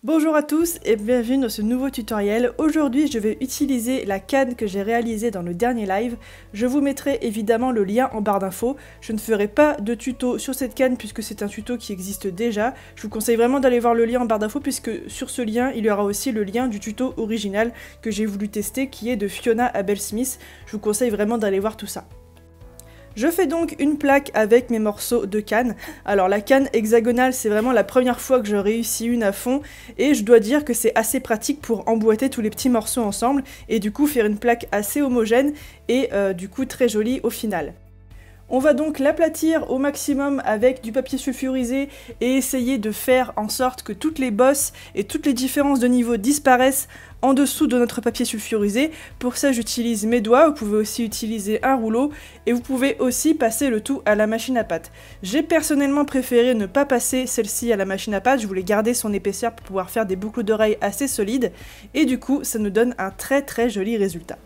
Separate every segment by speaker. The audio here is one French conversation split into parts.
Speaker 1: Bonjour à tous et bienvenue dans ce nouveau tutoriel. Aujourd'hui je vais utiliser la canne que j'ai réalisée dans le dernier live. Je vous mettrai évidemment le lien en barre d'infos. Je ne ferai pas de tuto sur cette canne puisque c'est un tuto qui existe déjà. Je vous conseille vraiment d'aller voir le lien en barre d'infos puisque sur ce lien il y aura aussi le lien du tuto original que j'ai voulu tester qui est de Fiona Abel Smith. Je vous conseille vraiment d'aller voir tout ça. Je fais donc une plaque avec mes morceaux de canne. Alors la canne hexagonale, c'est vraiment la première fois que je réussis une à fond et je dois dire que c'est assez pratique pour emboîter tous les petits morceaux ensemble et du coup faire une plaque assez homogène et du coup très jolie au final. On va donc l'aplatir au maximum avec du papier sulfurisé et essayer de faire en sorte que toutes les bosses et toutes les différences de niveau disparaissent en dessous de notre papier sulfurisé. Pour ça j'utilise mes doigts, vous pouvez aussi utiliser un rouleau et vous pouvez aussi passer le tout à la machine à pâte. J'ai personnellement préféré ne pas passer celle-ci à la machine à pâte, je voulais garder son épaisseur pour pouvoir faire des boucles d'oreilles assez solides et du coup ça nous donne un très joli résultat.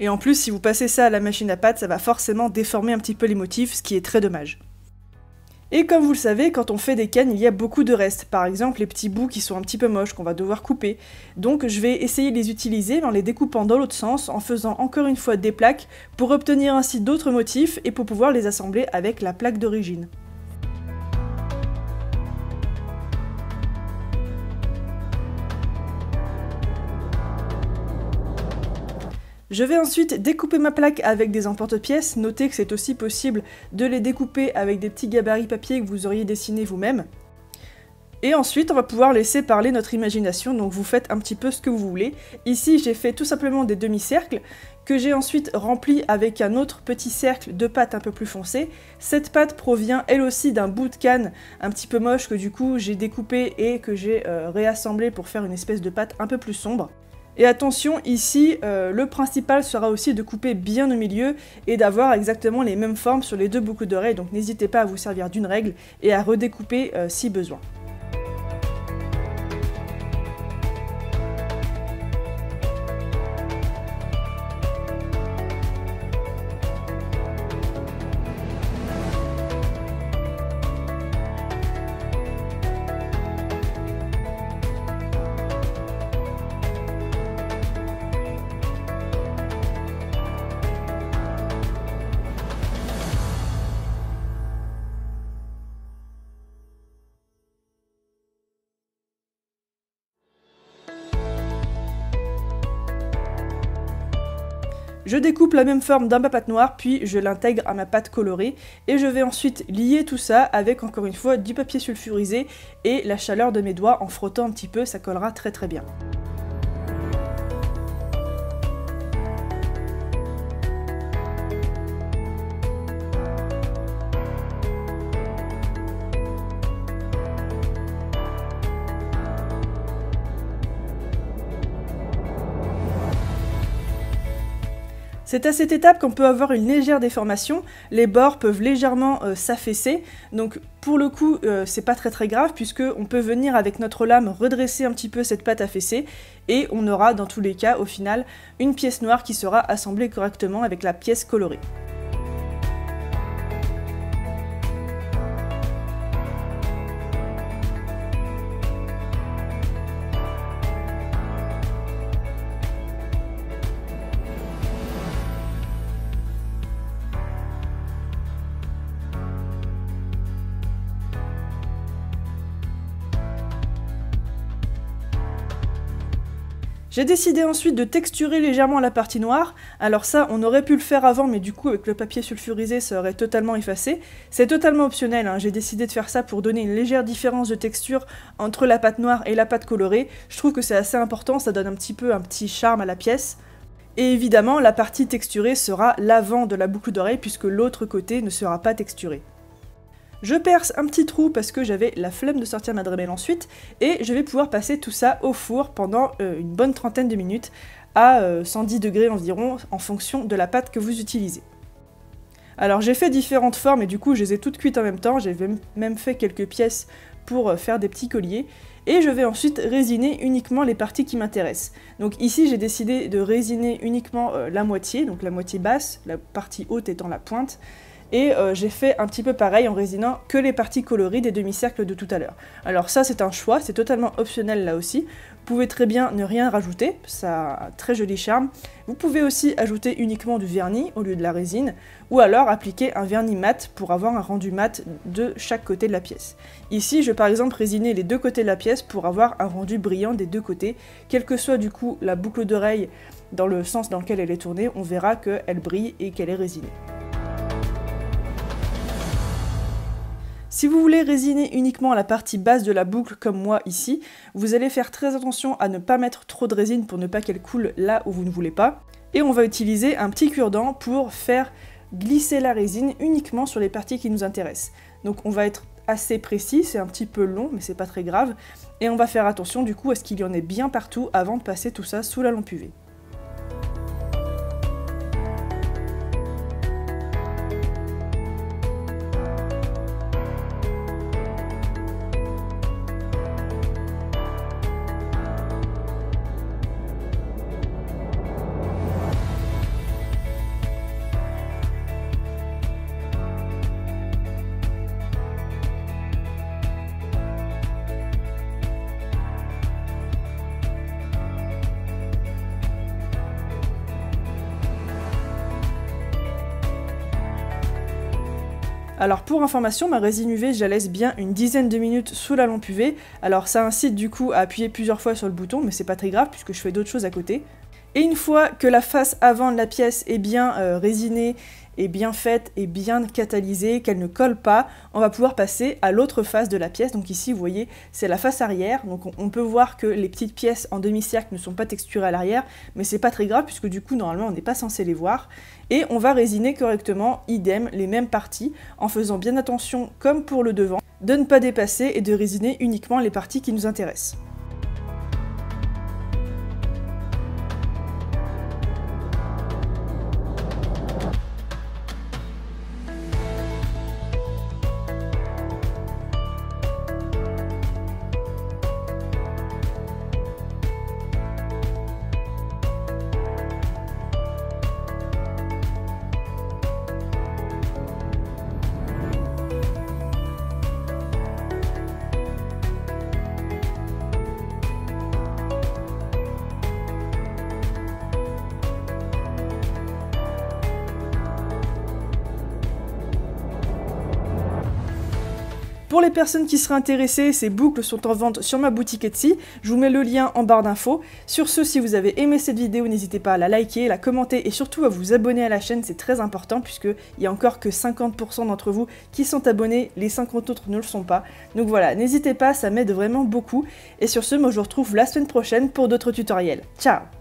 Speaker 1: Et en plus, si vous passez ça à la machine à pâte, ça va forcément déformer un petit peu les motifs, ce qui est très dommage. Et comme vous le savez, quand on fait des cannes, il y a beaucoup de restes. Par exemple, les petits bouts qui sont un petit peu moches, qu'on va devoir couper. Donc je vais essayer de les utiliser en les découpant dans l'autre sens, en faisant encore une fois des plaques, pour obtenir ainsi d'autres motifs et pour pouvoir les assembler avec la plaque d'origine. Je vais ensuite découper ma plaque avec des emporte-pièces, notez que c'est aussi possible de les découper avec des petits gabarits papier que vous auriez dessiné vous-même. Et ensuite on va pouvoir laisser parler notre imagination, donc vous faites un petit peu ce que vous voulez. Ici j'ai fait tout simplement des demi-cercles, que j'ai ensuite rempli avec un autre petit cercle de pâte un peu plus foncée. Cette pâte provient elle aussi d'un bout de canne un petit peu moche que du coup j'ai découpé et que j'ai réassemblé pour faire une espèce de pâte un peu plus sombre. Et attention, ici, le principal sera aussi de couper bien au milieu et d'avoir exactement les mêmes formes sur les deux boucles d'oreilles, donc n'hésitez pas à vous servir d'une règle et à redécouper si besoin. Je découpe la même forme d'un pâte noir, puis je l'intègre à ma pâte colorée, et je vais ensuite lier tout ça avec encore une fois du papier sulfurisé et la chaleur de mes doigts en frottant un petit peu, ça collera très bien. C'est à cette étape qu'on peut avoir une légère déformation, les bords peuvent légèrement s'affaisser, donc pour le coup c'est pas très grave puisque on peut venir avec notre lame redresser un petit peu cette pâte affaissée et on aura dans tous les cas au final une pièce noire qui sera assemblée correctement avec la pièce colorée. J'ai décidé ensuite de texturer légèrement la partie noire, alors ça on aurait pu le faire avant mais du coup avec le papier sulfurisé ça aurait totalement effacé. C'est totalement optionnel, hein. J'ai décidé de faire ça pour donner une légère différence de texture entre la pâte noire et la pâte colorée. Je trouve que c'est assez important, ça donne un petit charme à la pièce. Et évidemment la partie texturée sera l'avant de la boucle d'oreille puisque l'autre côté ne sera pas texturé. Je perce un petit trou parce que j'avais la flemme de sortir ma Dremel ensuite et je vais pouvoir passer tout ça au four pendant une bonne trentaine de minutes à 110 degrés environ en fonction de la pâte que vous utilisez. Alors j'ai fait différentes formes et du coup je les ai toutes cuites en même temps, j'ai même fait quelques pièces pour faire des petits colliers et je vais ensuite résiner uniquement les parties qui m'intéressent. Donc ici j'ai décidé de résiner uniquement la moitié, donc la moitié basse, la partie haute étant la pointe. Et j'ai fait un petit peu pareil en résinant que les parties coloris des demi-cercles de tout à l'heure. Alors ça c'est un choix, c'est totalement optionnel là aussi. Vous pouvez très bien ne rien rajouter, ça a un très joli charme. Vous pouvez aussi ajouter uniquement du vernis au lieu de la résine, ou alors appliquer un vernis mat pour avoir un rendu mat de chaque côté de la pièce. Ici je vais par exemple résiner les deux côtés de la pièce pour avoir un rendu brillant des deux côtés, quelle que soit du coup la boucle d'oreille dans le sens dans lequel elle est tournée, on verra qu'elle brille et qu'elle est résinée. Si vous voulez résiner uniquement la partie basse de la boucle comme moi ici, vous allez faire très attention à ne pas mettre trop de résine pour ne pas qu'elle coule là où vous ne voulez pas. Et on va utiliser un petit cure-dent pour faire glisser la résine uniquement sur les parties qui nous intéressent. Donc on va être assez précis, c'est un petit peu long mais c'est pas très grave. Et on va faire attention du coup à ce qu'il y en ait bien partout avant de passer tout ça sous la lampe UV. Alors pour information, ma résine UV, je la laisse bien une dizaine de minutes sous la lampe UV. Alors ça incite du coup à appuyer plusieurs fois sur le bouton, mais c'est pas très grave puisque je fais d'autres choses à côté. Et une fois que la face avant de la pièce est bien résinée, est bien faite et bien catalysée, qu'elle ne colle pas, on va pouvoir passer à l'autre face de la pièce. Donc ici, vous voyez, c'est la face arrière. Donc on peut voir que les petites pièces en demi-cercle ne sont pas texturées à l'arrière, mais c'est pas très grave puisque du coup, normalement, on n'est pas censé les voir. Et on va résiner correctement, idem, les mêmes parties, en faisant bien attention, comme pour le devant, de ne pas dépasser et de résiner uniquement les parties qui nous intéressent. Pour les personnes qui seraient intéressées, ces boucles sont en vente sur ma boutique Etsy, je vous mets le lien en barre d'infos. Sur ce, si vous avez aimé cette vidéo, n'hésitez pas à la liker, la commenter et surtout à vous abonner à la chaîne, c'est très important puisqu'il n'y a encore que 50% d'entre vous qui sont abonnés, les 50 autres ne le sont pas. Donc voilà, n'hésitez pas, ça m'aide vraiment beaucoup. Et sur ce, moi je vous retrouve la semaine prochaine pour d'autres tutoriels. Ciao!